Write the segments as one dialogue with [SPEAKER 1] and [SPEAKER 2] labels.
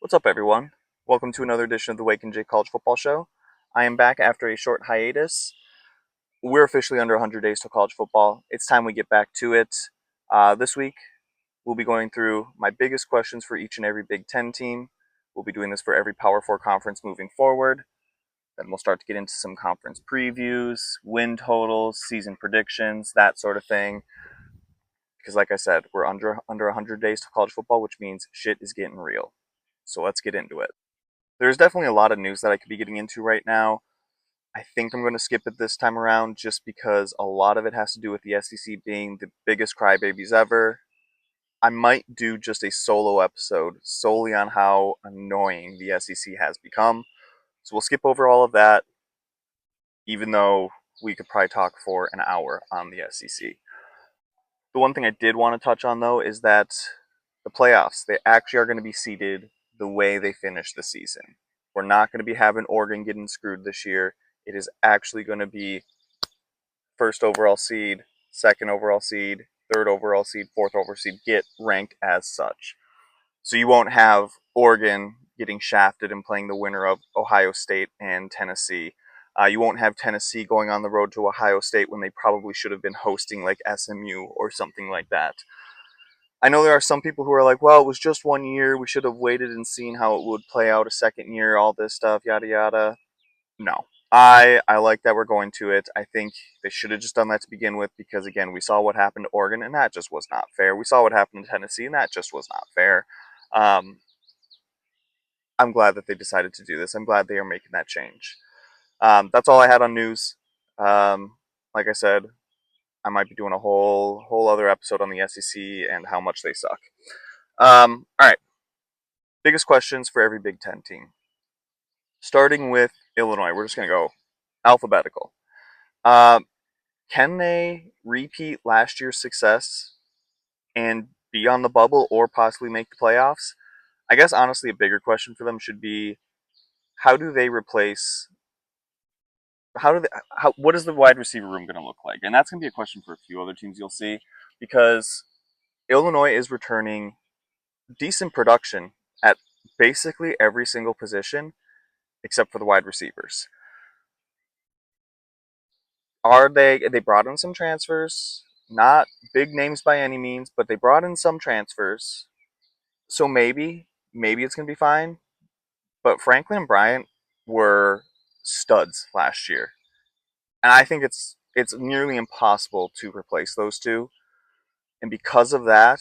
[SPEAKER 1] What's up, everyone? Welcome to another edition of the Wake and Jake College Football Show. I am back after a short hiatus. We're officially under 100 days to college football. It's time we get back to it. This week, we'll be going through my biggest questions for each and every Big Ten team. We'll be doing this for every Power 4 conference moving forward. Then we'll start to get into some conference previews, win totals, season predictions, that sort of thing. Because like I said, we're under 100 days to college football, which means shit is getting real. So let's get into it. There's definitely a lot of news that I could be getting into right now. I think I'm going to skip it this time around just because a lot of it has to do with the SEC being the biggest crybabies ever. I might do just a solo episode solely on how annoying the SEC has become. So we'll skip over all of that, even though we could probably talk for an hour on the SEC. The one thing I did want to touch on, though, is that the playoffs, they actually are going to be seeded the way they finish the season. We're not going to be having Oregon getting screwed this year. It is actually going to be first overall seed, second overall seed, third overall seed, fourth overall seed get ranked as such. So you won't have Oregon getting shafted and playing the winner of Ohio State and Tennessee. You won't have Tennessee going on the road to Ohio State when they probably should have been hosting like SMU or something like that. I know there are some people who are like, well, it was just 1 year. We should have waited and seen how it would play out a second year, all this stuff, yada yada. No. I like that we're going to it. I think they should have just done that to begin with because, again, we saw what happened to Oregon, and that just was not fair. We saw what happened to Tennessee, and that just was not fair. Um, I'm glad that they decided to do this. I'm glad they are making that change. That's all I had on news. Like I said, I might be doing a whole other episode on the SEC and how much they suck. All right. Biggest questions for every Big Ten team. Starting with Illinois, we're just gonna go alphabetical. Um, can they repeat last year's success and be on the bubble or possibly make the playoffs? I guess honestly, a bigger question for them should be how do they replace what is the wide receiver room going to look like? And that's going to be a question for a few other teams you'll see because Illinois is returning decent production at basically every single position except for the wide receivers. They brought in some transfers, not big names by any means, but they brought in some transfers. So maybe it's going to be fine, but Franklin and Bryant were studs last year. And I think it's nearly impossible to replace those two. And because of that,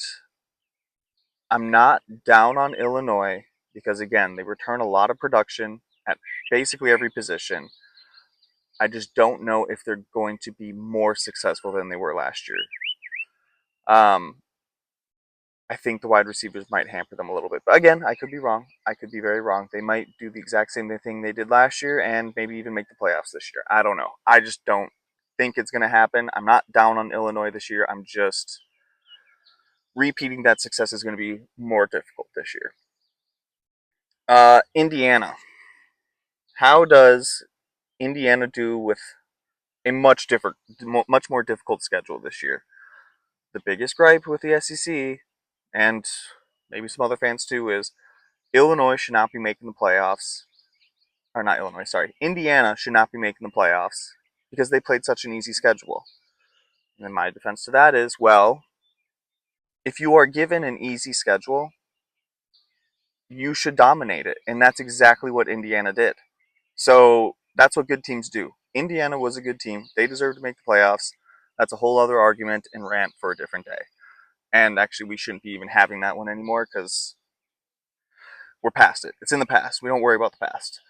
[SPEAKER 1] I'm not down on Illinois because again, they return a lot of production at basically every position. I just don't know if they're going to be more successful than they were last year. Um, I think the wide receivers might hamper them a little bit. But again, I could be wrong. I could be very wrong. They might do the exact same thing they did last year and maybe even make the playoffs this year. I don't know. I just don't think it's going to happen. I'm not down on Illinois this year. I'm just repeating that success is going to be more difficult this year. Indiana. How does Indiana do with a much more difficult schedule this year? The biggest gripe with the SEC and maybe some other fans too is Illinois should not be making the playoffs. Or not Illinois, sorry. Indiana should not be making the playoffs because they played such an easy schedule. And then my defense to that is, well, if you are given an easy schedule, you should dominate it. And that's exactly what Indiana did. So that's what good teams do. Indiana was a good team. They deserve to make the playoffs. That's a whole other argument and rant for a different day. And actually, we shouldn't be even having that one anymore because we're past it. It's in the past. We don't worry about the past.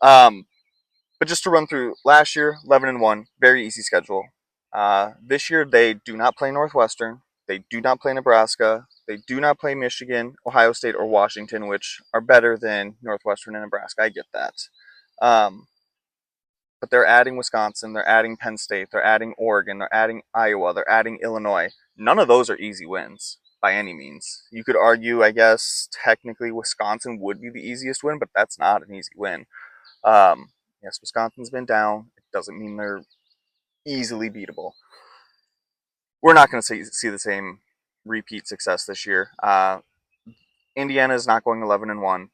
[SPEAKER 1] Um, but just to run through, last year, 11-1, very easy schedule. This year, they do not play Northwestern. They do not play Nebraska. They do not play Michigan, Ohio State, or Washington, which are better than Northwestern and Nebraska. I get that. Um, but they're adding Wisconsin. They're adding Penn State. They're adding Oregon. They're adding Iowa. They're adding Illinois. None of those are easy wins by any means. You could argue, I guess, technically Wisconsin would be the easiest win, but that's not an easy win. Yes, Wisconsin's been down. It doesn't mean they're easily beatable. We're not going to see the same repeat success this year. Indiana is not going 11-1.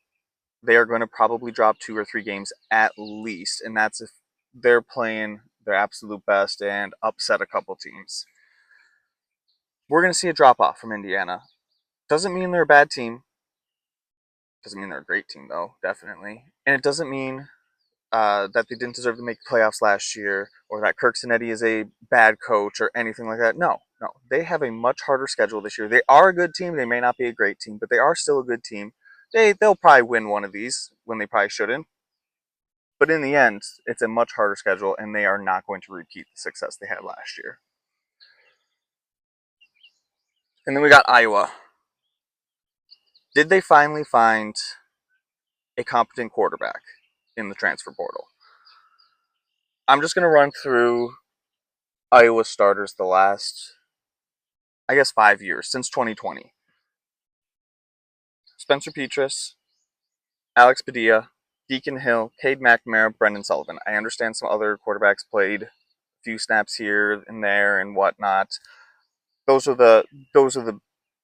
[SPEAKER 1] they are going to probably drop 2 or 3 games at least, and that's if they're playing their absolute best and upset a couple teams. We're going to see a drop off from Indiana. Doesn't mean they're a bad team. Doesn't mean they're a great team, though, definitely. And it doesn't mean that they didn't deserve to make the playoffs last year or that Kirk Cinetti is a bad coach or anything like that. No, no. They have a much harder schedule this year. They are a good team. They may not be a great team, but they are still a good team. They'll probably win one of these when they probably shouldn't. But in the end, it's a much harder schedule, and they are not going to repeat the success they had last year. And then we got Iowa. Did they finally find a competent quarterback in the transfer portal? I'm just going to run through Iowa starters the last, I guess, 5 years, since 2020. Spencer Petras, Alex Padilla, Deacon Hill, Cade McNamara, Brendan Sullivan. I understand some other quarterbacks played a few snaps here and there and whatnot. Those are the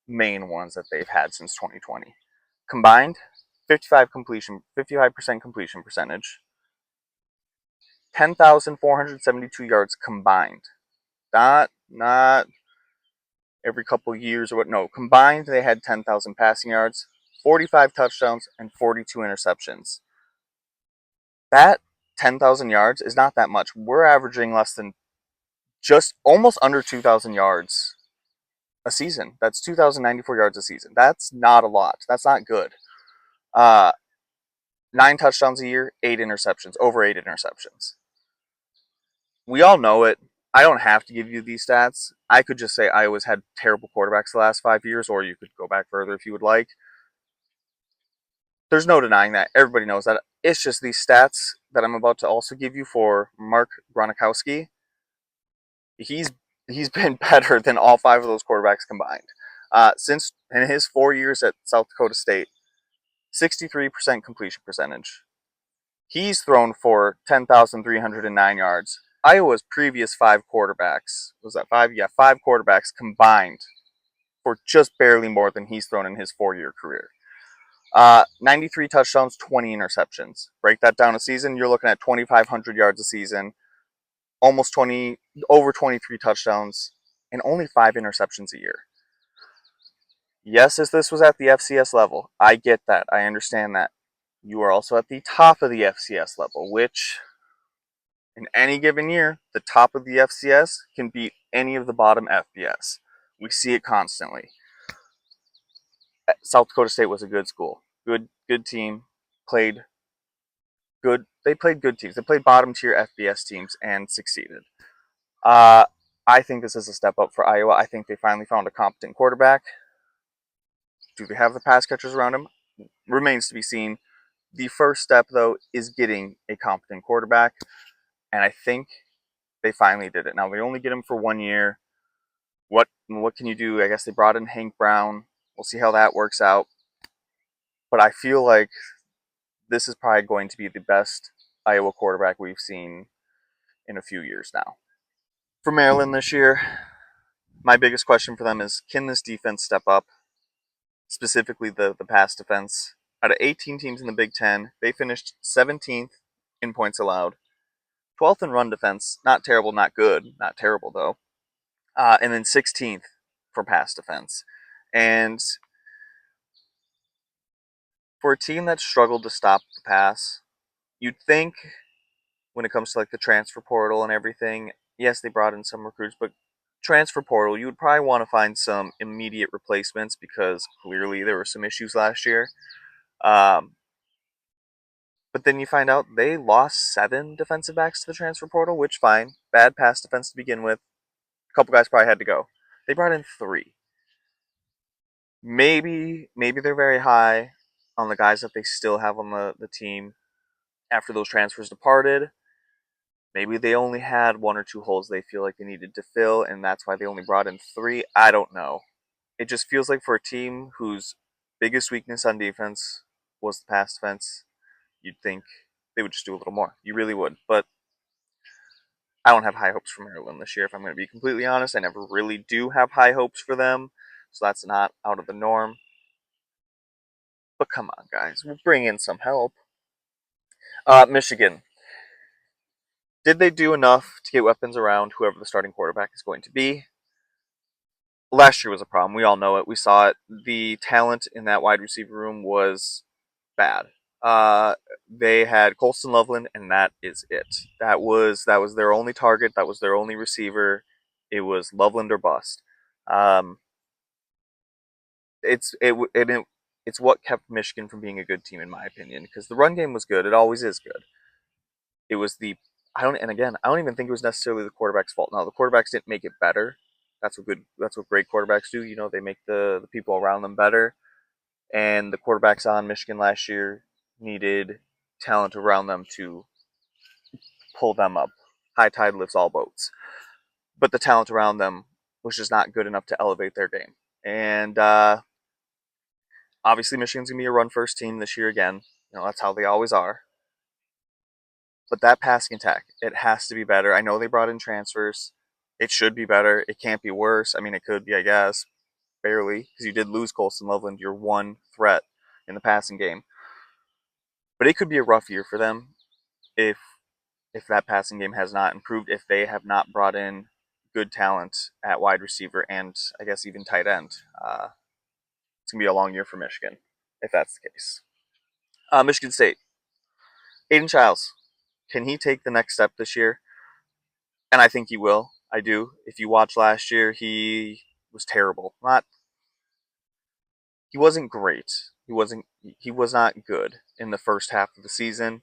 [SPEAKER 1] main ones that they've had since 2020. Combined, 55% completion percentage, 10,472 yards combined. Not every couple years or what. No, combined they had 10,000 passing yards, 45 touchdowns, and 42 interceptions. That 10,000 yards is not that much. We're averaging less than just almost under 2,000 yards a season. That's 2,094 yards a season. That's not a lot. That's not good. Uh, 9 touchdowns a year, 8 interceptions, over 8 interceptions. We all know it. I don't have to give you these stats. I could just say Iowa's had terrible quarterbacks the last 5 years, or you could go back further if you would like. There's no denying that. Everybody knows that. It's just these stats that I'm about to also give you for Mark Gronkowski. He's been better than all 5 of those quarterbacks combined. Since in his 4 years at South Dakota State, 63% completion percentage. He's thrown for 10,309 yards. Iowa's previous 5 quarterbacks, was that 5? Yeah, 5 quarterbacks combined for just barely more than he's thrown in his 4-year career. 93 touchdowns, 20 interceptions. Break that down a season, you're looking at 2,500 yards a season, over 23 touchdowns, and only 5 interceptions a year. Yes, as this was at the FCS level, I get that. I understand that. You are also at the top of the FCS level, which in any given year, the top of the FCS can beat any of the bottom FBS. We see it constantly. South Dakota State was a good school, good team, played good. They played good teams. They played bottom tier FBS teams and succeeded. Uh, I think this is a step up for Iowa. I think they finally found a competent quarterback. Do they have the pass catchers around him? Remains to be seen. The first step, though, is getting a competent quarterback, and I think they finally did it. Now they only get him for 1 year. What can you do? I guess they brought in Hank Brown. We'll see how that works out. But I feel like this is probably going to be the best Iowa quarterback we've seen in a few years now. For Maryland this year, my biggest question for them is, can this defense step up? Specifically the pass defense. Out of 18 teams in the Big Ten, they finished 17th in points allowed, 12th in run defense. Not terrible, not good, not terrible though. And then 16th for pass defense. And for a team that struggled to stop the pass, you'd think when it comes to like the transfer portal and everything, yes, they brought in some recruits, but transfer portal, you would probably want to find some immediate replacements because clearly there were some issues last year. But then you find out they lost 7 defensive backs to the transfer portal, which fine, bad pass defense to begin with. A couple guys probably had to go. They brought in 3. Maybe they're very high on the guys that they still have on the team after those transfers departed. Maybe they only had 1 or 2 holes they feel like they needed to fill, and that's why they only brought in 3. I don't know. It just feels like for a team whose biggest weakness on defense was the pass defense, you'd think they would just do a little more. You really would. But I don't have high hopes for Maryland this year, if I'm going to be completely honest. I never really do have high hopes for them, so that's not out of the norm. But come on, guys, we'll bring in some help. Michigan. Did they do enough to get weapons around whoever the starting quarterback is going to be? Last year was a problem. We all know it. We saw it. The talent in that wide receiver room was bad. Uh, they had Colston Loveland, and that is it. That was their only target. That was their only receiver. It was Loveland or bust. Um, it's what kept Michigan from being a good team, in my opinion, because the run game was good. It always is good. It was the I don't even think it was necessarily the quarterback's fault. Now the quarterbacks didn't make it better. That's what great quarterbacks do. You know, they make the people around them better. And the quarterbacks on Michigan last year needed talent around them to pull them up. High tide lifts all boats. But the talent around them was just not good enough to elevate their game. And obviously, Michigan's gonna be a run first team this year again. You know, that's how they always are. But that passing attack, it has to be better. I know they brought in transfers. It should be better. It can't be worse. I mean, it could be, I guess, barely, because you did lose Colston Loveland, your one threat in the passing game. But it could be a rough year for them if that passing game has not improved, if they have not brought in good talent at wide receiver and I guess even tight end. It's gonna be a long year for Michigan if that's the case. Michigan State, Aiden Childs, can he take the next step this year? And I think he will. I do. If you watch last year, he was terrible. Not he wasn't great. He was not good in the first half of the season.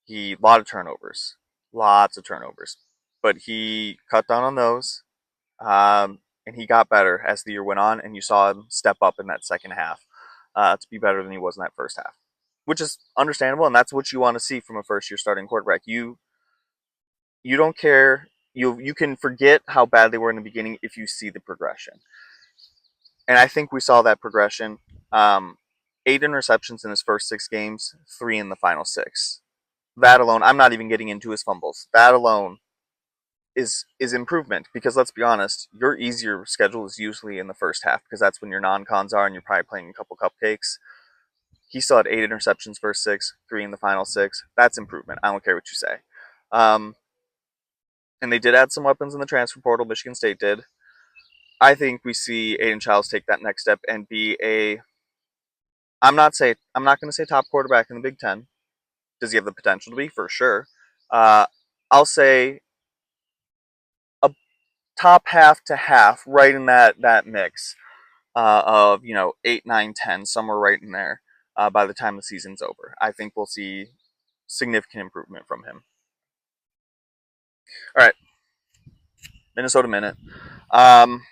[SPEAKER 1] He lot of turnovers. Lots of turnovers. But he cut down on those. And he got better as the year went on, and you saw him step up in that second half to be better than he was in that first half, which is understandable, and that's what you want to see from a first-year starting quarterback. You don't care. You can forget how bad they were in the beginning if you see the progression, and I think we saw that progression. 8 interceptions in his first 6 games, 3 in the final 6. That alone, I'm not even getting into his fumbles. That alone is improvement because let's be honest, your easier schedule is usually in the first half because that's when your non-cons are and you're probably playing a couple cupcakes. He still had 8 interceptions first 6, 3 in the final 6. That's improvement. I don't care what you say. Um, and they did add some weapons in the transfer portal. Michigan State did. I think we see Aiden Childs take that next step and be a. I'm not going to say top quarterback in the Big Ten. Does he have the potential to be? For sure. Uh, I'll say a top half to half, right in that mix of 8, 9, 10, somewhere right in there. By the time the season's over, I think we'll see significant improvement from him. All right, Minnesota Minute. Um,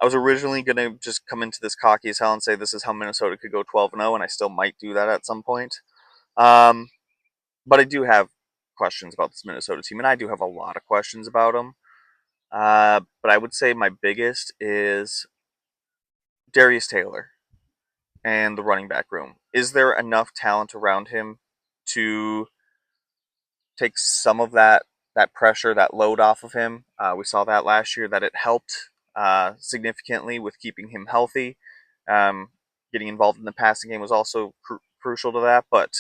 [SPEAKER 1] I was originally gonna just come into this cocky as hell and say this is how Minnesota could go 12-0, and I still might do that at some point. Um, but I do have questions about this Minnesota team, and I do have a lot of questions about them. But I would say my biggest is Darius Taylor and the running back room. Is there enough talent around him to take some of that pressure, that load off of him? We saw that last year that it helped significantly with keeping him healthy. Um, Getting involved in the passing game was also crucial to that. But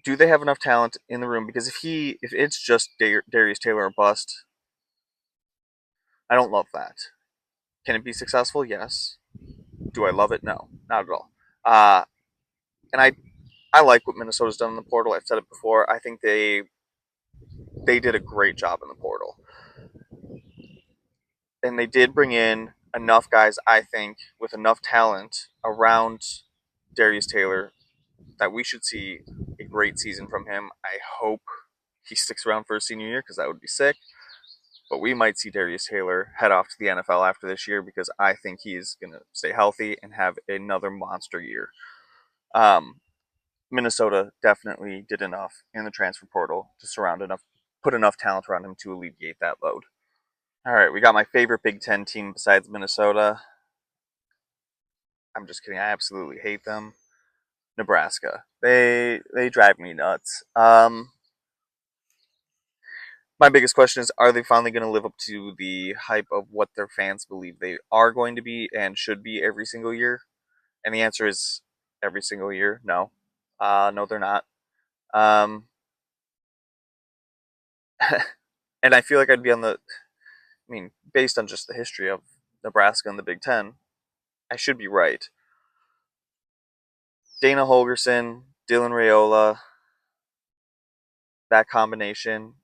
[SPEAKER 1] do they have enough talent in the room? Because if it's just Darius Taylor or bust, I don't love that. Can it be successful? Yes. Do I love it? No, not at all. Uh, and I like what Minnesota's done in the portal. I've said it before. I think they did a great job in the portal, and they did bring in enough guys. I think with enough talent around Darius Taylor that we should see a great season from him. I hope he sticks around for a senior year because that would be sick. But we might see Darius Taylor head off to the NFL after this year because I think he's going to stay healthy and have another monster year. Um, Minnesota definitely did enough in the transfer portal to put enough talent around him to alleviate that load. All right, we got my favorite Big Ten team besides Minnesota. I'm just kidding. I absolutely hate them. Nebraska. They drive me nuts. My biggest question is: are they finally going to live up to the hype of what their fans believe they are going to be and should be every single year? And the answer is every single year, no. No, they're not. Um, and I feel like I'd be on the. I mean, based on just the history of Nebraska and the Big Ten, I should be right. Dana Holgerson, Dylan Raiola, that combination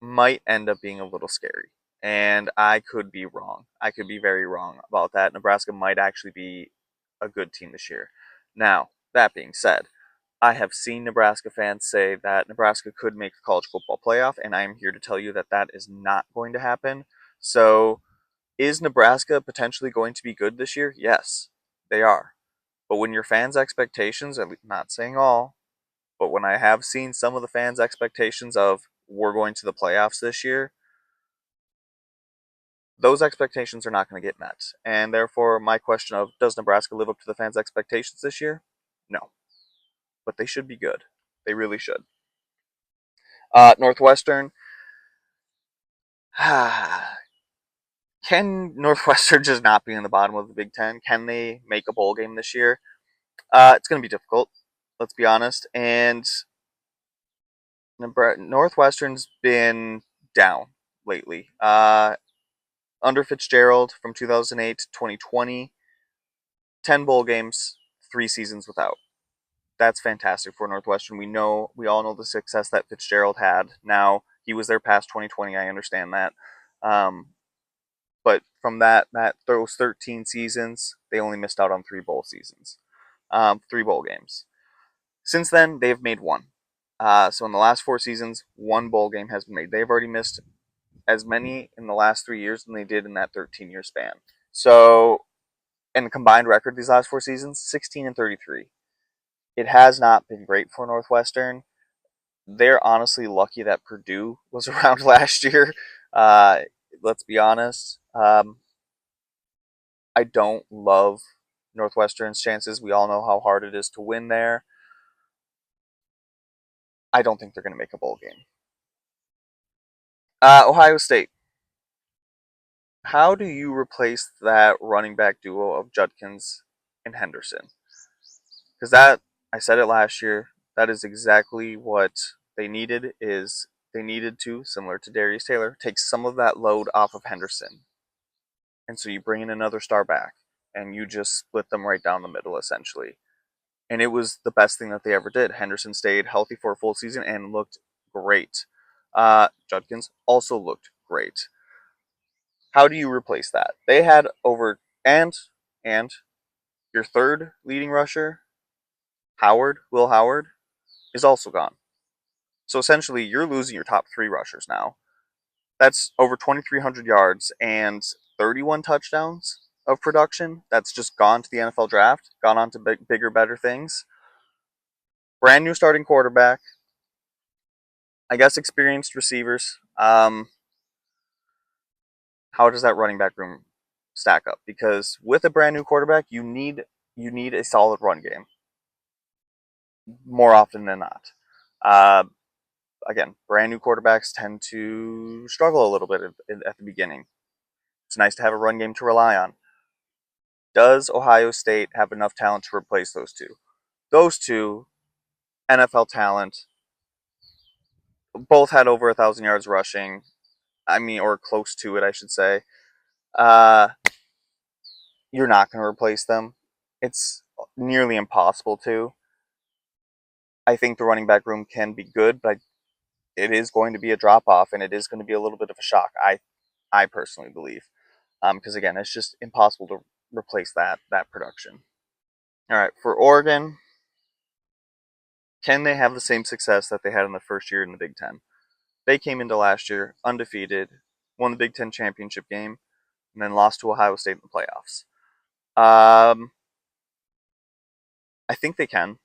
[SPEAKER 1] might end up being a little scary. And I could be wrong. I could be very wrong about that. Nebraska might actually be a good team this year. Now, that being said, I have seen Nebraska fans say that Nebraska could make the college football playoff, and I am here to tell you that that is not going to happen. So, is Nebraska potentially going to be good this year? Yes, they are. But when your fans' expectations, I'm not saying all, but when I have seen some of the fans' expectations of we're going to the playoffs this year, those expectations are not going to get met. And therefore, my question of does Nebraska live up to the fans' expectations this year? No. But they should be good. They really should. Northwestern. Can Northwestern just not be in the bottom of the Big Ten? Can they make a bowl game this year? It's going to be difficult. Let's be honest. And Northwestern's been down lately. Under Fitzgerald from 2008 to 2020, 10 bowl games, 3 seasons without. That's fantastic for Northwestern. We all know the success that Fitzgerald had. Now he was there past 2020. I understand that, um, but from that those 13 seasons, they only missed out on 3 bowl seasons, 3 bowl games. Since then, they've made one. So in the last 4 seasons, 1 bowl game has been made. They've already missed as many in the last 3 years than they did in that 13-year span. So, in the combined record these last 4 seasons, 16-33. It has not been great for Northwestern. They're honestly lucky that Purdue was around last year. Uh, let's be honest. I don't love Northwestern's chances. We all know how hard it is to win there. I don't think they're going to make a bowl game. Ohio State. How do you replace that running back duo of Judkins and Henderson? Because that I said it last year. That is exactly what they needed. Is they needed to, similar to Darius Taylor, take some of that load off of Henderson, and so you bring in another star back, and you just split them right down the middle, essentially. And it was the best thing that they ever did. Henderson stayed healthy for a full season and looked great. Judkins also looked great. How do you replace that? They had over and your third leading rusher, Will Howard, is also gone. So essentially, you're losing your top 3 rushers now. That's over 2,300 yards and 31 touchdowns of production. That's just gone to the NFL draft, gone on to bigger, better things. Brand new starting quarterback. I guess experienced receivers. How does that running back room stack up? Because with a brand new quarterback, you need a solid run game more often than not. Uh, Again, brand new quarterbacks tend to struggle a little bit at the beginning. It's nice to have a run game to rely on. Does Ohio State have enough talent to replace those two? Those two, NFL talent, both had over 1,000 yards rushing. I mean, or close to it, I should say. Uh, you're not going to replace them. It's nearly impossible to. I think the running back room can be good, but it is going to be a drop off, and it is going to be a little bit of a shock. I personally believe, because again, it's just impossible to replace that production. All right, for Oregon, can they have the same success that they had in the first year in the Big Ten? They came into last year undefeated, won the Big Ten championship game, and then lost to Ohio State in the playoffs. Um, I think they can.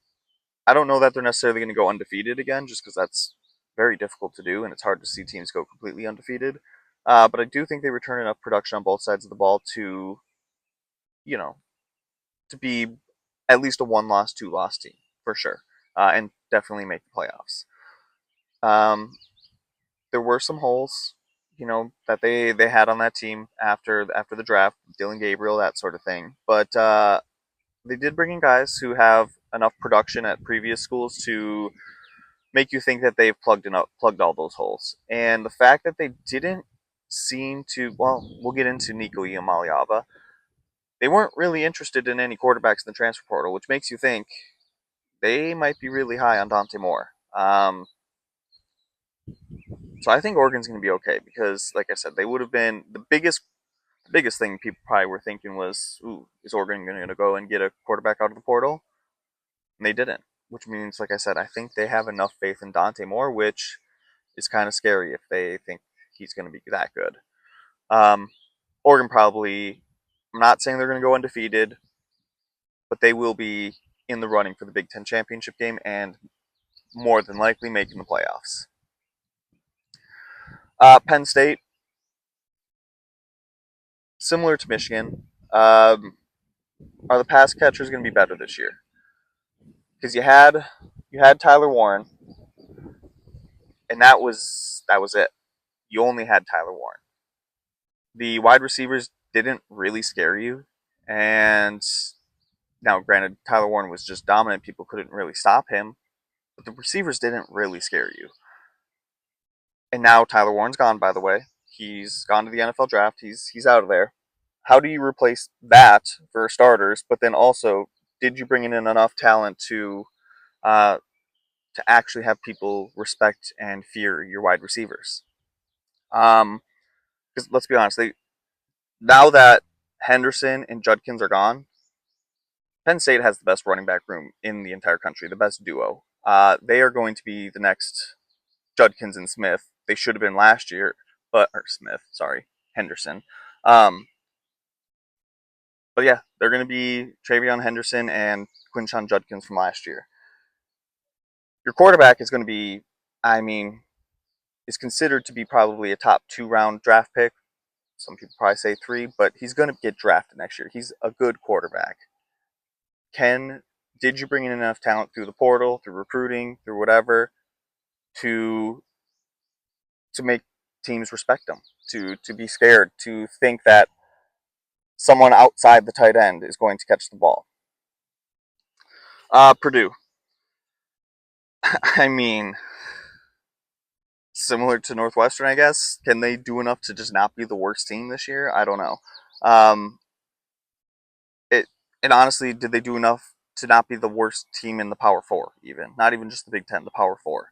[SPEAKER 1] I don't know that they're necessarily going to go undefeated again, just because that's very difficult to do, and it's hard to see teams go completely undefeated. But I do think they return enough production on both sides of the ball to, you know, to be at least a one-loss, two-loss team for sure, and definitely make the playoffs. Um, there were some holes, that they had on that team after the draft, Dylan Gabriel, that sort of thing. But they did bring in guys who have enough production at previous schools to make you think that they've plugged all those holes. And the fact that they didn't seem to, well, we'll get into Nico Iamaliava. They weren't really interested in any quarterbacks in the transfer portal, which makes you think they might be really high on Dante Moore. So I think Oregon's going to be okay because, like I said, they would have been the biggest thing people probably were thinking was, ooh, is Oregon going to go and get a quarterback out of the portal? And they didn't, which means, like I said, I think they have enough faith in Dante Moore, which is kind of scary if they think he's going to be that good. Um, Oregon probably, I'm not saying they're going to go undefeated, but they will be in the running for the Big Ten championship game and more than likely making the playoffs. Penn State, similar to Michigan, are the pass catchers going to be better this year? Because you had Tyler Warren, and that was it. You only had Tyler Warren. The wide receivers didn't really scare you, and now granted, Tyler Warren was just dominant. People couldn't really stop him, but the receivers didn't really scare you. And now Tyler Warren's gone. By the way, he's gone to the NFL draft. He's out of there. How do you replace that for starters? But then also, did you bring in enough talent uh, to actually have people respect and fear your wide receivers? Because let's be honest, now that Henderson and Judkins are gone, Penn State has the best running back room in the entire country, the best duo. They are going to be the next Judkins and Smith. They should have been last year, or Smith, sorry, Henderson. Um, but yeah, they're going to be Travion Henderson and Quinshon Judkins from last year. Your quarterback is going to be, I mean, is considered to be probably a top 2 round draft pick. Some people probably say 3, but he's going to get drafted next year. He's a good quarterback. Did you bring in enough talent through the portal, through recruiting, through whatever, to make teams respect them, to be scared, to think that someone outside the tight end is going to catch the ball? Purdue. I mean, similar to Northwestern, I guess. Can they do enough to just not be the worst team this year? I don't know. Um, it and honestly, did they do enough to not be the worst team in the Power Four? Even not even just the Big Ten, the Power Four.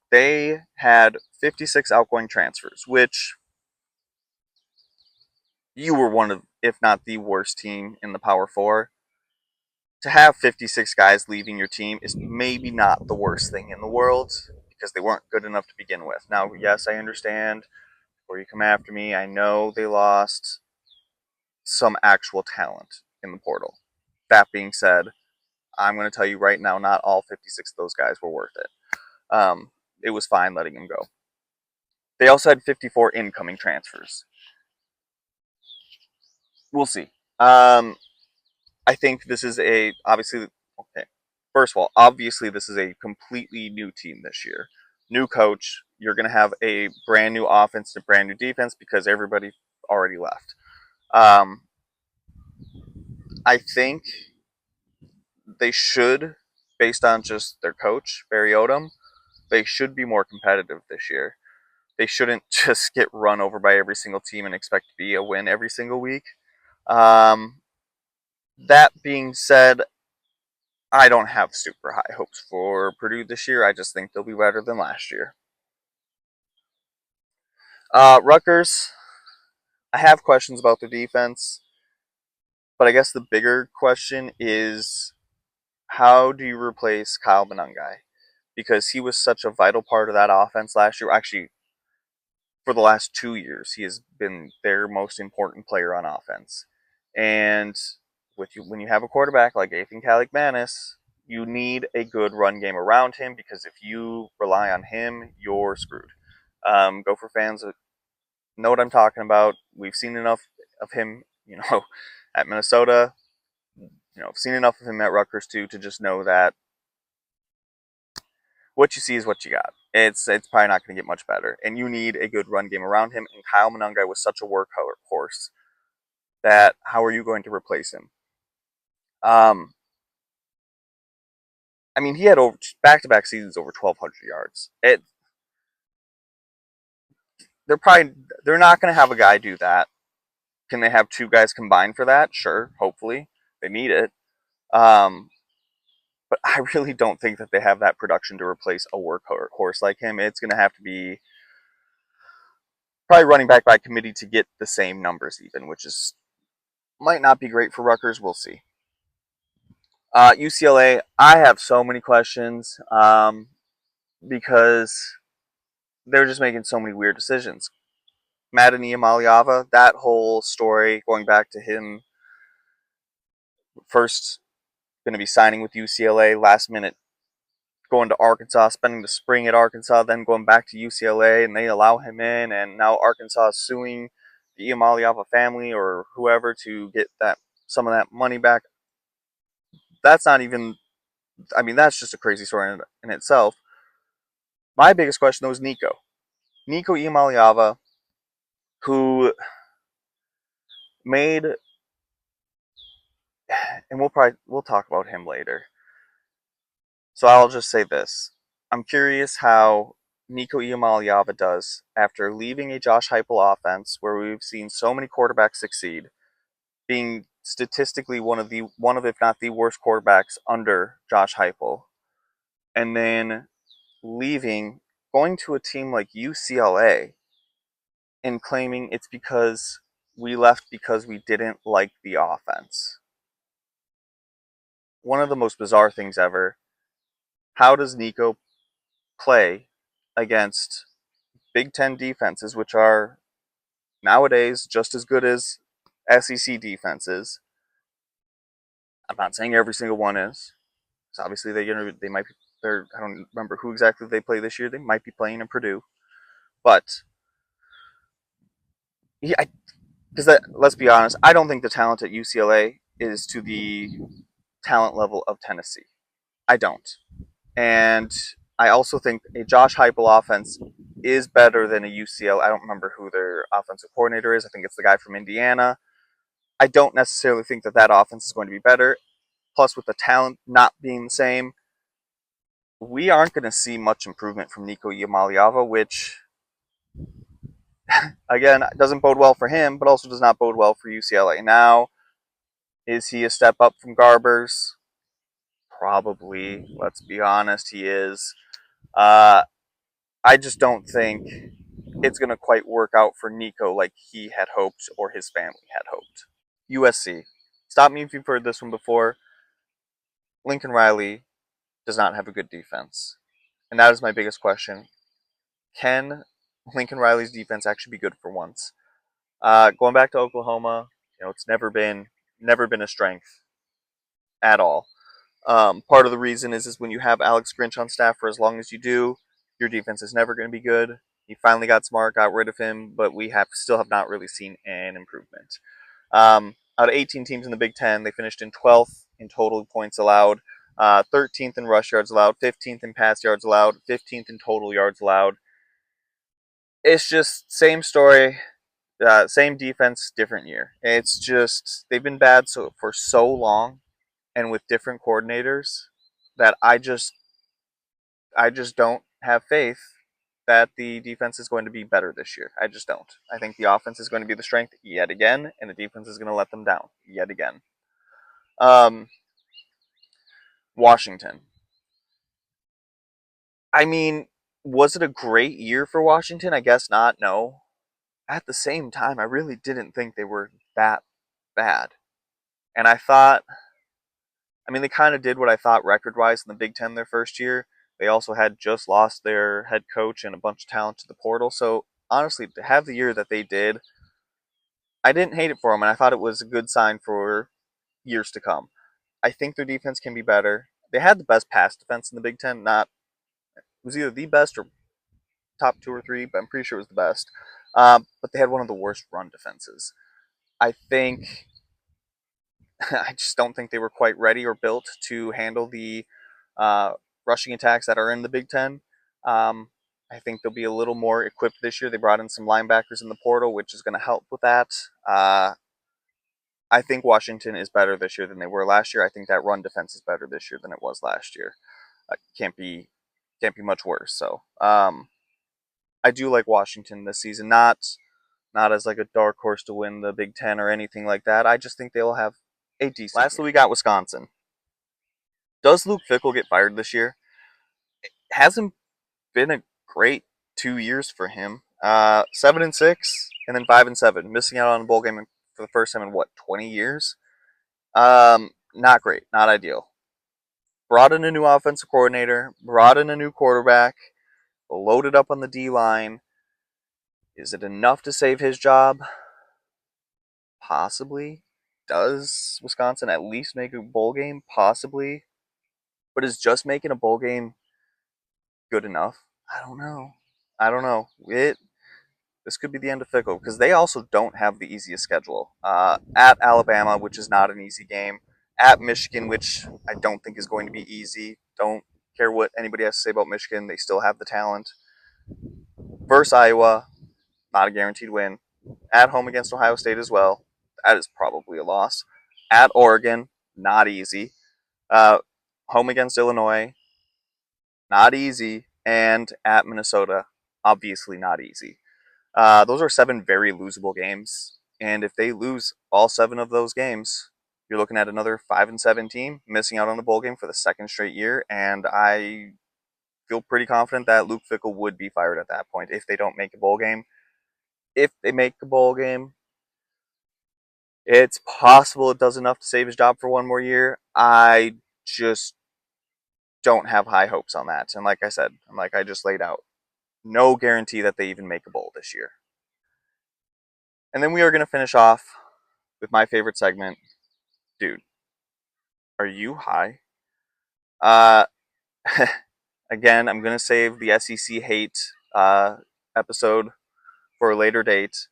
[SPEAKER 1] They had 56 outgoing transfers, which you were one of, if not the worst team in the Power Four. To have 56 guys leaving your team is maybe not the worst thing in the world because they weren't good enough to begin with. Now, yes, I understand. Before you come after me, I know they lost some actual talent in the portal. That being said, I'm going to tell you right now, not all 56 of those guys were worth it. It was fine letting them go. They also had 54 incoming transfers. We'll see. I think this is obviously, okay. First of all, obviously this is a completely new team this year. New coach. You're going to have a brand new offense and a brand new defense because everybody already left. Um, I think they should, based on just their coach, Barry Odom, they should be more competitive this year. They shouldn't just get run over by every single team and expect to be a win every single week. Um, that being said, I don't have super high hopes for Purdue this year. I just think they'll be better than last year. Rutgers, I have questions about their defense, but I guess the bigger question is how do you replace Kyle Monangai? Because he was such a vital part of that offense last year. Actually, for the last 2 years, he has been their most important player on offense. And when you have a quarterback like Ethan Kaliakmanis, you need a good run game around him because if you rely on him, you're screwed. Gopher fans know what I'm talking about. We've seen enough of him, at Minnesota. I've seen enough of him at Rutgers too to just know that what you see is what you got. It's probably not going to get much better, and you need a good run game around him. And Kyle Monangai was such a workhorse that how are you going to replace him? Um, I mean, he had over back-to-back seasons over 1,200 yards. They're not going to have a guy do that. Can they have two guys combined for that? Sure, hopefully they need it. Um, but I really don't think that they have that production to replace a workhorse like him. It's going to have to be probably running back by committee to get the same numbers even, which is might not be great for Rutgers. We'll see. UCLA, I have so many questions because they're just making so many weird decisions. Madani Amaliava, that whole story going back to him first going to be signing with UCLA, last minute going to Arkansas, spending the spring at Arkansas, then going back to UCLA, and they allow him in, and now Arkansas is suing the Amaliava family or whoever to get that some of that money back. That's not even. I mean, that's just a crazy story in itself. My biggest question though is Nico Iamaliava, who made, and we'll talk about him later. So I'll just say this: I'm curious how Nico Iamaliava does after leaving a Josh Heupel offense where we've seen so many quarterbacks succeed, being statistically one of if not the worst quarterbacks under Josh Heupel, and then leaving, going to a team like UCLA and claiming it's because we left because we didn't like the offense. One of the most bizarre things ever. How does Nico play against Big Ten defenses, which are nowadays just as good as SEC defenses? I'm not saying every single one is. So obviously they might be. I don't remember who exactly they play this year. They might be playing in Purdue, but yeah, because let's be honest, I don't think the talent at UCLA is to the talent level of Tennessee. I don't. And I also think a Josh Heupel offense is better than a UCLA. I don't remember who their offensive coordinator is. I think it's the guy from Indiana. I don't necessarily think that offense is going to be better. Plus, with the talent not being the same, we aren't going to see much improvement from Nico Iamaliava, which, again, doesn't bode well for him, but also does not bode well for UCLA. Now, is he a step up from Garbers? Probably. Let's be honest, he is. Uh, I just don't think it's going to quite work out for Nico like he had hoped or his family had hoped. USC. Stop me if you've heard this one before. Lincoln Riley does not have a good defense. And that is my biggest question. Can Lincoln Riley's defense actually be good for once? Going back to Oklahoma, it's never been a strength at all. Part of the reason is when you have Alex Grinch on staff for as long as you do, your defense is never going to be good. He finally got smart, got rid of him, but we still have not really seen an improvement. Out of 18 teams in the Big Ten, they finished in 12th in total points allowed, 13th in rush yards allowed, 15th in pass yards allowed, 15th in total yards allowed. It's just same story, same defense, different year. It's just they've been bad for so long, and with different coordinators, that I just don't have faith that the defense is going to be better this year. I just don't. I think the offense is going to be the strength yet again, and the defense is going to let them down yet again. Um, Washington. I mean, was it a great year for Washington? I guess not. No. At the same time, I really didn't think they were that bad. And I thought, I mean, they kind of did what I thought record wise in the Big Ten their first year. They also had just lost their head coach and a bunch of talent to the portal. So honestly, to have the year that they did, I didn't hate it for them, and I thought it was a good sign for years to come. I think their defense can be better. They had the best pass defense in the Big Ten. Not it was either the best or top two or three, but I'm pretty sure it was the best. But they had one of the worst run defenses. I think I just don't think they were quite ready or built to handle the uh, rushing attacks that are in the Big Ten. Um, I think they'll be a little more equipped this year. They brought in some linebackers in the portal, which is going to help with that. I think Washington is better this year than they were last year. I think that run defense is better this year than it was last year. Can't be much worse. So I do like Washington this season. Not as like a dark horse to win the Big Ten or anything like that. I just think they'll have a decent. Lastly, we got Wisconsin. Does Luke Fickell get fired this year? It hasn't been a great 2 years for him. 7-6, and then 5-7, missing out on a bowl game for the first time in what 20 years. Not great, not ideal. Brought in a new offensive coordinator, brought in a new quarterback, loaded up on the D line. Is it enough to save his job? Possibly. Does Wisconsin at least make a bowl game? Possibly. But is just making a bowl game good enough? I don't know. I don't know. This could be the end of Fickle because they also don't have the easiest schedule. At Alabama, which is not an easy game. At Michigan, which I don't think is going to be easy. Don't care what anybody has to say about Michigan. They still have the talent. Versus Iowa, not a guaranteed win. At home against Ohio State as well. That is probably a loss. At Oregon, not easy. Uh, Home against Illinois, not easy. And at Minnesota, obviously not easy. Those are 7 very losable games. And if they lose all 7 of those games, you're looking at another 5-7 team missing out on the bowl game for the second straight year. And I feel pretty confident that Luke Fickell would be fired at that point if they don't make a bowl game. If they make a bowl game, it's possible it does enough to save his job for one more year. I just don't have high hopes on that. And like I said, like I just laid out, no guarantee that they even make a bowl this year. And then we are going to finish off with my favorite segment. Dude, are you high? Uh, Again, I'm going to save the SEC hate episode for a later date.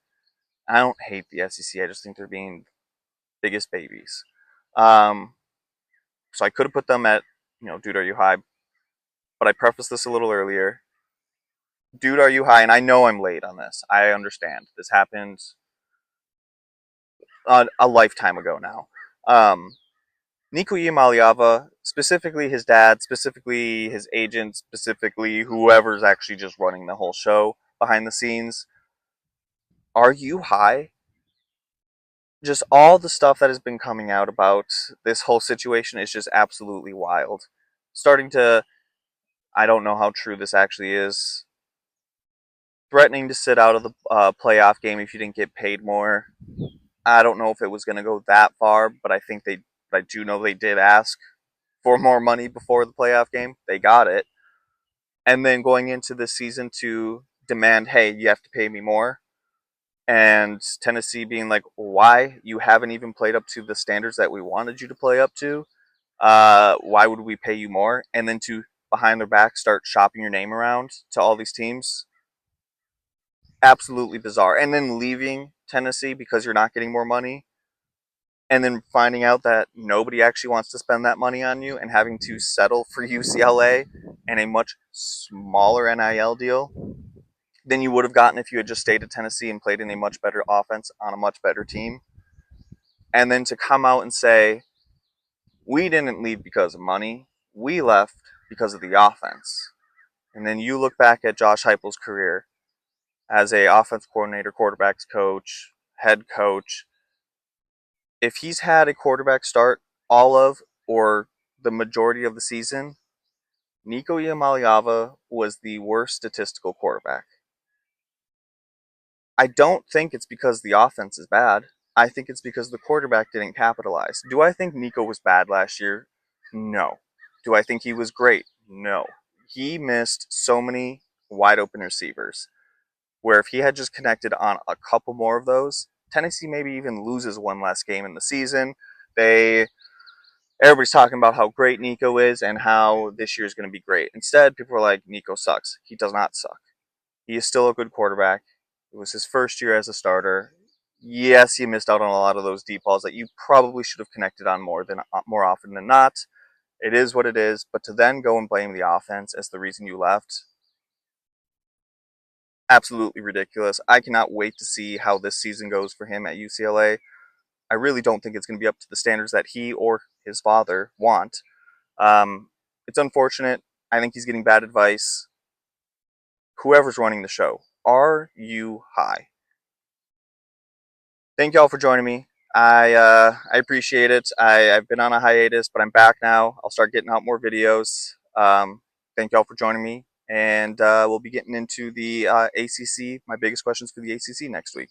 [SPEAKER 1] I don't hate the SEC. I just think they're being biggest babies. So I could have put them at, dude, are you high? But I prefaced this a little earlier. Dude, are you high? And I know I'm late on this. I understand. This happened a lifetime ago now. Nico Iamaleava, specifically his dad, specifically his agent, specifically whoever's actually just running the whole show behind the scenes. Are you high? Just all the stuff that has been coming out about this whole situation is just absolutely wild. Starting to, I don't know how true this actually is, threatening to sit out of the playoff game if you didn't get paid more. I don't know if it was going to go that far, but I do know they did ask for more money before the playoff game. They got it. And then going into the season to demand, hey, you have to pay me more. And Tennessee being like, why? You haven't even played up to the standards that we wanted you to play up to. Why would we pay you more? And then to behind their back start shopping your name around to all these teams. Absolutely bizarre. And then leaving Tennessee because you're not getting more money. And then finding out that nobody actually wants to spend that money on you and having to settle for UCLA and a much smaller NIL deal than you would have gotten if you had just stayed at Tennessee and played in a much better offense on a much better team. And then to come out and say, we didn't leave because of money, we left because of the offense. And then you look back at Josh Heupel's career as a offense coordinator, quarterbacks coach, head coach. If he's had a quarterback start all of or the majority of the season, Nico Iamaleava was the worst statistical quarterback. I don't think it's because the offense is bad. I think it's because the quarterback didn't capitalize. Do I think Nico was bad last year? No. Do I think he was great? No. He missed so many wide open receivers where if he had just connected on a couple more of those, Tennessee maybe even loses one less game in the season. Everybody's talking about how great Nico is and how this year is going to be great. Instead, people are like, Nico sucks. He does not suck. He is still a good quarterback. It was his first year as a starter. Yes, he missed out on a lot of those deep balls that you probably should have connected on more often than not. It is what it is. But to then go and blame the offense as the reason you left, absolutely ridiculous. I cannot wait to see how this season goes for him at UCLA. I really don't think it's going to be up to the standards that he or his father want. It's unfortunate. I think he's getting bad advice. Whoever's running the show, are you high? Thank y'all for joining me. I appreciate it. I've been on a hiatus, but I'm back now. I'll start getting out more videos. Thank y'all for joining me, and we'll be getting into the ACC. My biggest questions for the ACC next week.